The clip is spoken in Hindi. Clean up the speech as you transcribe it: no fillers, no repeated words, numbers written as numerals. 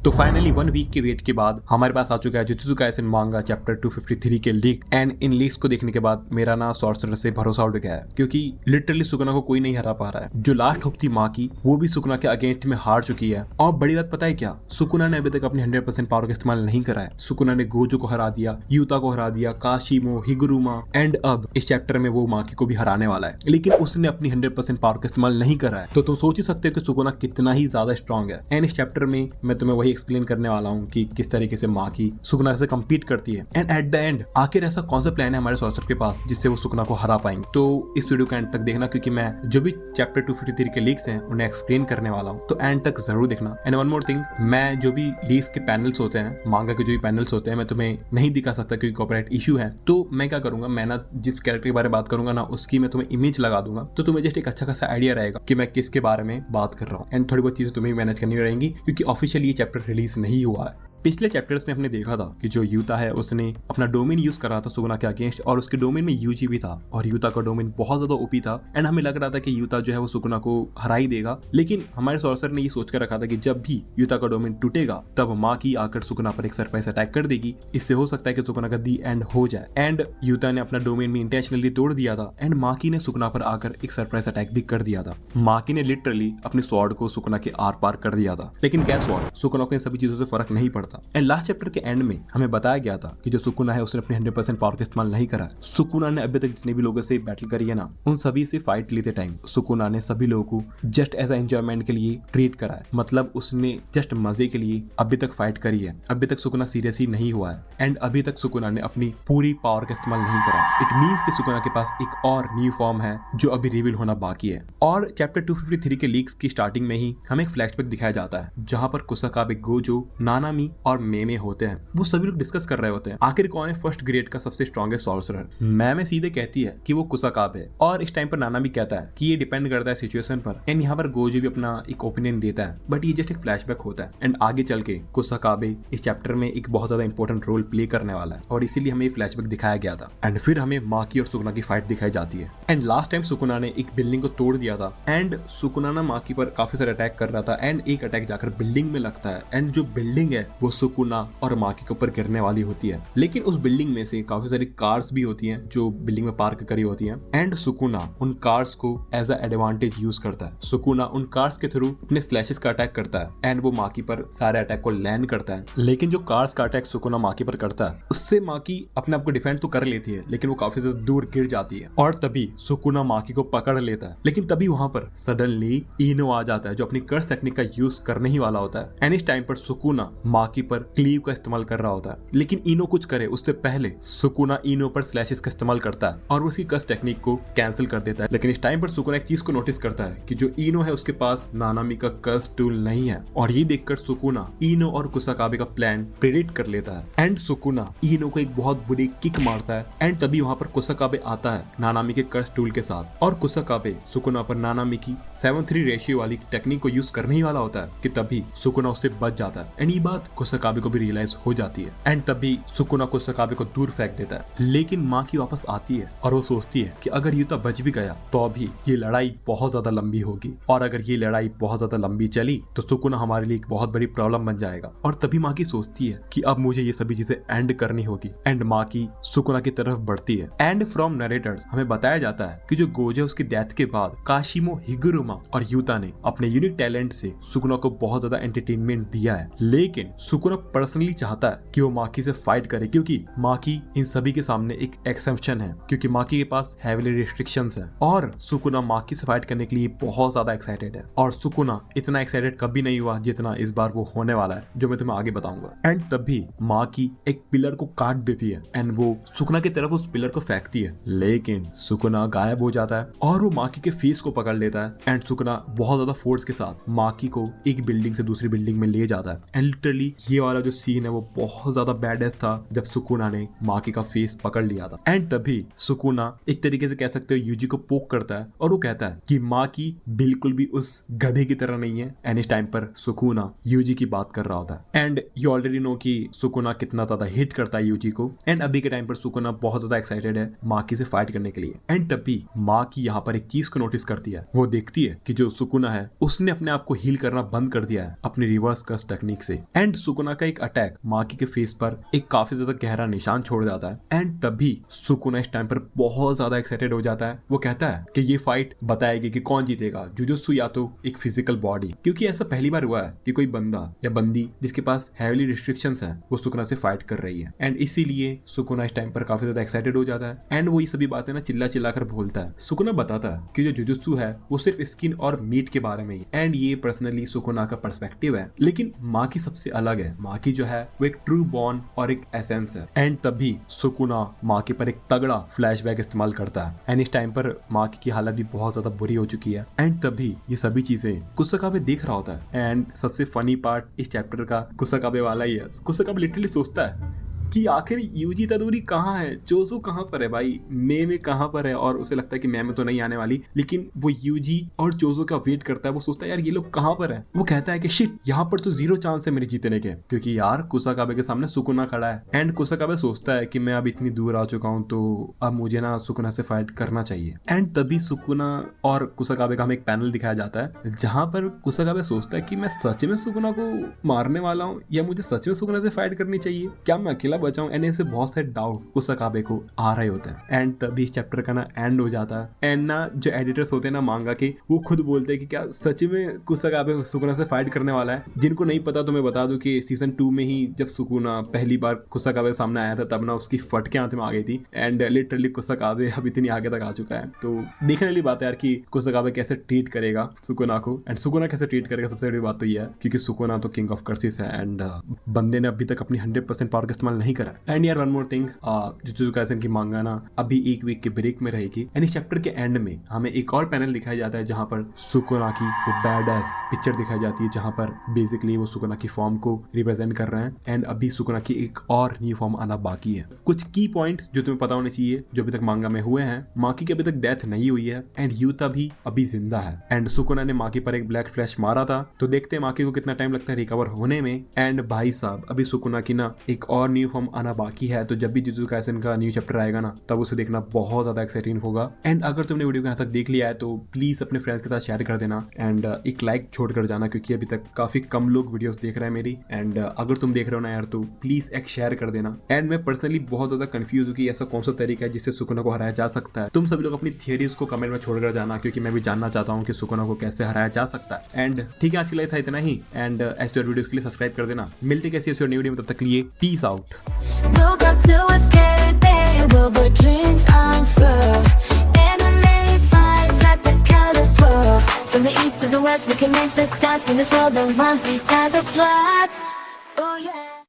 तो फाइनली 1 वीक के वेट के बाद हमारे पास आ चुका है जुजुत्सु काइसेन मांगा चैप्टर 253 के लीक। एंड इन लीक्स को देखने के बाद मेरा ना सॉर्सरर से भरोसा उठ गया है, क्योंकि लिटरली सुकुना को कोई नहीं हरा पा रहा है। जो लास्ट होप थी माँ की, वो भी सुकुना के अगेंस्ट में हार चुकी है। और बड़ी बात पता है क्या, सुकुना ने अभी तक अपनी 100% पावर का इस्तेमाल नहीं करा है। सुकुना ने गोजो को हरा दिया, यूता को हरा दिया, काशिमो, हिगुरुमा, एंड अब इस चैप्टर में वो माकी को भी हराने वाला है, लेकिन उसने अपनी 100% पावर का इस्तेमाल नहीं करा है। तो तुम सोच ही सकते हो कि सुकुना कितना ही ज्यादा स्ट्रॉन्ग है। एंड इस चैप्टर में मैं तुम्हें वही एक्सप्लेन करने वाला हूँ कि किस तरीके से माकी सुकुना से कम्पीट करती है। एंड एट द एंड आखिर ऐसा कौन सा प्लान है हमारे सॉर्सरर के पास जिससे वो सुकुना को हरा पाएंगे। तो इस वीडियो का एंड तक देखना, क्योंकि मैं जो भी चैप्टर 253 के लीक्स हैं उन्हें एक्सप्लेन करने वाला हूँ, तो एंड तक जरूर देखना। एंड वन मोर थिंग, मैं जो भी लीक्स के पैनल्स होते हैं, मांगा के जो भी पैनल्स होते हैं, मैं तुम्हें नहीं दिखा सकता क्योंकि कॉपीराइट इशू है। तो मैं क्या करूंगा, मैं ना जिस कैरेक्टर के बारे में बात करूंगा ना, उसकी मैं तुम्हें इमेज लगा दूंगा, तो तुम्हें जस्ट एक अच्छा खासा आइडिया रहेगा कि मैं किसके बारे में बात कर रहा हूँ। एंड थोड़ी बहुत चीजें तुम्हें मैनेज करनी रहेंगी, क्योंकि ऑफिशियली ये चैप्टर रिलीज नहीं हुआ है। पिछले चैप्टर्स में हमने देखा था कि जो यूता है उसने अपना डोमेन यूज करा था सुकुना के अगेंस्ट, और उसके डोमेन में यूजी भी था, और यूता का डोमेन बहुत ज्यादा ओपी था। एंड हमें लग रहा था कि यूता जो है वो सुकुना को हरा ही देगा, लेकिन हमारे सॉर्सर ने ये सोच कर रखा था कि जब भी यूता का डोमेन टूटेगा तब माँ की आकर सुकुना पर एक सरप्राइज अटैक कर देगी। इससे हो सकता है कि सुकुना का दी एंड हो जाए। एंड यूता ने अपना डोमेन में इंटेंशनली तोड़ दिया था, एंड माकी ने सुकुना पर आकर एक सरप्राइज अटैक भी कर दिया था। माकी ने लिटरली अपने स्वॉर्ड को सुकुना के आर पार कर दिया था, लेकिन गैस व्हाट, सुकुना को इन सभी चीजों से फर्क नहीं पड़ता। एंड लास्ट चैप्टर के एंड में हमें बताया गया था कि जो सुकुना है उसने अपने 100% पावर का इस्तेमाल नहीं करा। सुकुना ने अभी तक जितने भी लोगों से बैटल करी है ना, उन सभी से फाइट लेते टाइम सुकुना ने सभी लोगों को जस्ट एज अ एंजॉयमेंट के लिए ट्रीट करा है। मतलब उसने जस्ट मजे के लिए अभी तक फाइट करी है। अभी तक सुकुना सीरियस ही नहीं हुआ है, एंड अभी तक सुकुना ने अपनी पूरी पावर का इस्तेमाल नहीं करा। इट मीन्स कि सुकुना के पास एक और न्यू फॉर्म है जो अभी रिवील होना बाकी है। और चैप्टर 253 के लीक्स की स्टार्टिंग में ही हमें एक फ्लैशबैक दिखाया जाता है, जहां पर कुसाकाबे, गोजो, नानामी और मेमे होते हैं। वो सभी लोग डिस्कस कर रहे होते हैं आखिर कौन है फर्स्ट ग्रेड का सबसे स्ट्रॉन्गेस्ट सॉर्सरर। मैं सीधे कहती है कि वो कुसाकाबे है, और इस टाइम पर नानामी कहता है कि ये डिपेंड करता है सिचुएशन पर। एंड यहाँ पर गोजो भी अपना एक ओपिनियन देता है, बट ये जस्ट एक फ्लैशबैक होता है। एंड आगे चल के कुसाकाबे इस चैप्टर में एक बहुत ज्यादा इंपॉर्टेंट रोल प्ले करने वाला है, और इसीलिए हमें फ्लैशबैक दिखाया गया था। एंड फिर हमें माकी और सुकुना की फाइट दिखाई जाती है। एंड लास्ट टाइम सुकुना ने एक बिल्डिंग को तोड़ दिया था, एंड सुकुना ना माकी पर काफी सारे अटैक कर रहा था, एंड एक अटैक जाकर बिल्डिंग में लगता है। एंड जो बिल्डिंग है वो सुकुना और माकी के ऊपर गिरने वाली होती है, लेकिन उस बिल्डिंग में से काफी सारी कार्स भी होती हैं जो बिल्डिंग में पार्क करी होती हैं। एंड सुकुना उन कार्स को एज अ एडवांटेज यूज करता है। सुकुना उन कार्स के थ्रू अपने स्लैशेस का अटैक करता है, एंड वो माकी पर सारे अटैक को लैंड करता है। लेकिन जो कार्स का अटैक सुकुना माकी पर करता है, उससे माकी अपने आप को डिफेंड तो कर लेती है, लेकिन वो काफी ज्यादा दूर गिर जाती है। और तभी सुकुना माकी को पकड़ लेता है, लेकिन तभी वहां पर सडनली इनो आ जाता है, जो अपनी कर्स टेक्निक का यूज करने ही वाला होता है। एंड इस टाइम पर सुकुना माकी पर क्लीव का इस्तेमाल कर रहा होता है, लेकिन इनो कुछ करे उससे पहले सुकुना इनो पर स्लैशेस का इस्तेमाल करता है और उसकी कर्स टेक्निक को कैंसिल कर देता है। लेकिन इस टाइम पर सुकुना एक चीज को नोटिस करता है कि जो इनो है उसके पास नानामी का कर्स टूल नहीं है, और ये देखकर सुकुना इनो और कुसाकाबे का प्लान प्रेडिक्ट कर लेता है। एंड सुकुना इनो को एक बहुत बुरी किक मारता है, एंड तभी वहां पर कुसाकाबे आता है नानामी के कर्स टूल के साथ, और कुसाकाबे सुकुना पर नानामी की 7:3 रेशियो वाली टेक्निक को यूज करने ही वाला होता है कि तभी सुकुना उससे बच जाता है। एंड ये बात कुसाकाबे को भी रियलाइज हो जाती है, एंड तभी सुकुना कुसाकाबे को दूर फेंक देता है। लेकिन माँ की वापस आती है, और वो सोचती है कि अगर यूता बच भी गया तो अभी ये लड़ाई बहुत ज्यादा लंबी होगी, और अगर ये लड़ाई बहुत ज्यादा लंबी चली तो सुकुना हमारे लिए एक बहुत बड़ी प्रॉब्लम बन जाएगा। और तभी माँ की सोचती है कि अब मुझे ये सभी चीजें एंड करनी होगी, एंड माँ की सुकुना की तरफ बढ़ती है। एंड फ्रॉम नरेटर्स हमें बताया जाता है कि जो गोजो उसकी डेथ के बाद काशिमो, हिगुरुमा और यूता ने अपने यूनिक टैलेंट से सुकुना को बहुत ज्यादा एंटरटेनमेंट दिया है। लेकिन सुकुना पर्सनली चाहता है कि वो माकी से फाइट करे, क्योंकि माकी इन सभी के सामने एक एक्सेप्शन है, क्योंकि माकी के पास हैवीली रिस्ट्रिक्शंस है, और सुकुना माकी से फाइट करने के लिए बहुत ज्यादा एक्साइटेड है। और सुकुना इतना एक्साइटेड कभी नहीं हुआ जितना इस बार वो होने वाला है, जो मैं तुम्हें आगे बताऊंगा। एंड तभी माकी एक पिलर को काट देती है, एंड वो सुकुना की तरफ उस पिलर को फेंकती है, लेकिन सुकुना गायब हो जाता है, और वो माकी के फेस को पकड़ लेता है। एंड सुकुना बहुत ज्यादा फोर्स के साथ माकी को एक बिल्डिंग से दूसरी बिल्डिंग में ले जाता है। एंड लिटरली ये वाला जो सीन है वो बहुत ज्यादा बैड था जब सुकुना ने माकी का फेस पकड़ लिया था। एंड तभी सुकुना एक तरीके से कह सकते हो यूजी को पोक करता है और वो कहता है कि माकी बिल्कुल भी उस गधे की तरह नहीं है। एंड इस टाइम पर सुकुना यूजी की बात कर रहा होता है। एंड यू ऑलरेडी नो कि सुकुना कितना ज्यादा हिट करता है यूजी को। एंड अभी के टाइम पर सुकुना बहुत ज्यादा एक्साइटेड है माकी से फाइट करने के लिए। एंड तभी माकी यहाँ पर एक चीज को नोटिस करती है। वो देखती है कि जो सुकुना है उसने अपने आप को हील करना बंद कर दिया है अपनी रिवर्स कर्स टेक्निक से। एंड सुकुना का एक अटैक माकी के फेस पर एक काफी ज्यादा गहरा निशान छोड़ जाता है। एंड तभी सुकुना इस टाइम पर बहुत ज्यादा एक्साइटेड हो जाता है। वो कहता है कि ये फाइट बताएगी कि कौन जीतेगा, जुजुत्सु या तो एक फिजिकल बॉडी, क्योंकि ऐसा पहली बार हुआ है कि कोई बंदा या बंदी जिसके पास हैवी रिस्ट्रिक्शंस है वो सुकुना से फाइट कर रही है। एंड इसीलिए सुकुना इस टाइम पर काफी ज्यादा एक्साइटेड हो जाता है। एंड वो ये सभी बातें ना चिल्ला चिल्ला कर बोलता है। सुकुना बताता है कि जो जुजुत्सु है वो सिर्फ स्किन और मीट के बारे में ही। एंड ये पर्सनली सुकुना का पर्सपेक्टिव है, लेकिन माकी सबसे अलग है। माकी जो है वो एक ट्रू बॉर्न और एक एसेंस है। एंड तभी सुकुना माकी पर एक तगड़ा फ्लैशबैक इस्तेमाल करता है। एंड इस टाइम पर माकी की हालत भी बहुत ज्यादा बुरी हो चुकी है। एंड तभी ये सभी चीजें कुसाकाबे देख रहा होता है। एंड सबसे फनी पार्ट इस चैप्टर का कुसाकाबे वाला ही है। कुसाकाबे लिटरली सोचता है कि आखिर यूजी तदूरी कहाँ है, जोजो कहाँ पर है भाई, में कहाँ पर है। और उसे लगता है कि मैं तो नहीं आने वाली, लेकिन वो यूजी और जोजो का वेट करता है। वो सोचता है यार ये लोग कहाँ पर है। वो कहता है कि शिट यहाँ पर तो 0 चांस है मेरे जीतने के, क्योंकि यार कुसाकाबे के सामने सुकुना खड़ा है। एंड कुसाकाबे सोचता है कि मैं अब इतनी दूर आ चुका हूँ तो अब मुझे ना सुकुना से फाइट करना चाहिए। एंड तभी सुकुना और कुसाकाबे का हमें एक पैनल दिखाया जाता है जहां पर कुसाकाबे सोचता है कि मैं सच में सुकुना को मारने वाला हूँ या मुझे सच में सुकुना से फाइट करनी चाहिए, क्या मैं अकेला बचाऊं। एंड ऐसे बहुत सारे डाउट कुसाकाबे को आ रहे होते हैं। एंड तभी इस चैप्टर का ना एंड हो जाता है। एंड ना जो एडिटर्स होते हैं ना मांगा के, वो खुद बोलते हैं कि क्या सच में कुसाकाबे सुकुना से फाइट करने वाला है। जिनको नहीं पता तो मैं बता दूं कि सीजन 2 में ही जब सुकुना पहली बार कुसाकाबे के सामने आया था तब ना उसकी फटके हाथ में आ गई थी। एंड लिटरली कुसाकाबे अब इतनी आगे तक आ चुका है। तो देखने वाली बात है यार कि कुसाकाबे कैसे ट्रीट करेगा सुकुना को, एंड सुकुना कैसे ट्रीट करेगा। सबसे बड़ी बात तो ये है क्योंकि सुकुना तो किंग ऑफ कर्सिस है एंड बंदे ने अभी तक अपनी 100% पावर का इस्तेमाल नहीं करा। एंड यार one more thing, jujutsu Kaisen की मांगा ना अभी एक वीक के ब्रेक में रहेगी। एंड इस चैप्टर के एंड में हमें एक और पैनल दिखाया जाता है जहां पर सुकुना की वो बैड एस पिक्चर दिखाई जाती है, जहां पर बेसिकली वो सुकुना की फॉर्म को रिप्रेजेंट कर रहे हैं। एंड अभी सुकुना की एक और न्यू फॉर्म आना बाकी है। कुछ की पॉइंट्स जो तुम्हें पता होने चाहिए जो अभी तक मांगा में हुए हैं। माकी की अभी तक डेथ नहीं हुई है एंड यूता भी अभी जिंदा है। एंड सुकुना ने माकी पर एक ब्लैक फ्लैश मारा था, तो देखते हैं माकी को कितना टाइम लगता है रिकवर होने में। एंड भाई साहब अभी सुकुना की ना एक और न्यू फॉर्म आना बाकी है, तो जब भी जुजुत्सु काइसेन का न्यू चैप्टर आएगा ना तब उसे देखना बहुत ज्यादा एक्साइटिंग होगा। एंड अगर तुमने वीडियो को यहाँ तक देख लिया है तो प्लीज अपने फ्रेंड्स के साथ शेयर कर देना एंड एक लाइक छोड़ कर जाना, क्योंकि अभी तक काफी कम लोग वीडियोस देख रहे हैं मेरी। एंड अगर तुम देख रहे हो ना यार तो प्लीज एक शेयर कर देना। एंड मैं पर्सनली बहुत ज्यादा कंफ्यूज हूँ कि ऐसा कौन सा तरीका है जिससे सुकुना को हराया जा सकता है। तुम सभी लोग अपनी थियरीज को कमेंट में छोड़कर जाना, क्योंकि मैं भी जानना चाहता हूँ कि सुकुना को कैसे हराया जा सकता है। एंड ठीक है, आज के लिए था इतना ही। एंड ऐसे और वीडियोस के लिए सब्सक्राइब कर देना। मिलते कैसी ऐसी न्यू वीडियो में, तब तक के लिए peace out. Will the dreams unfurl? Enemy fights like the colors swirl. From the east to the west, we can make the dots in this world that runs. We tie the plots.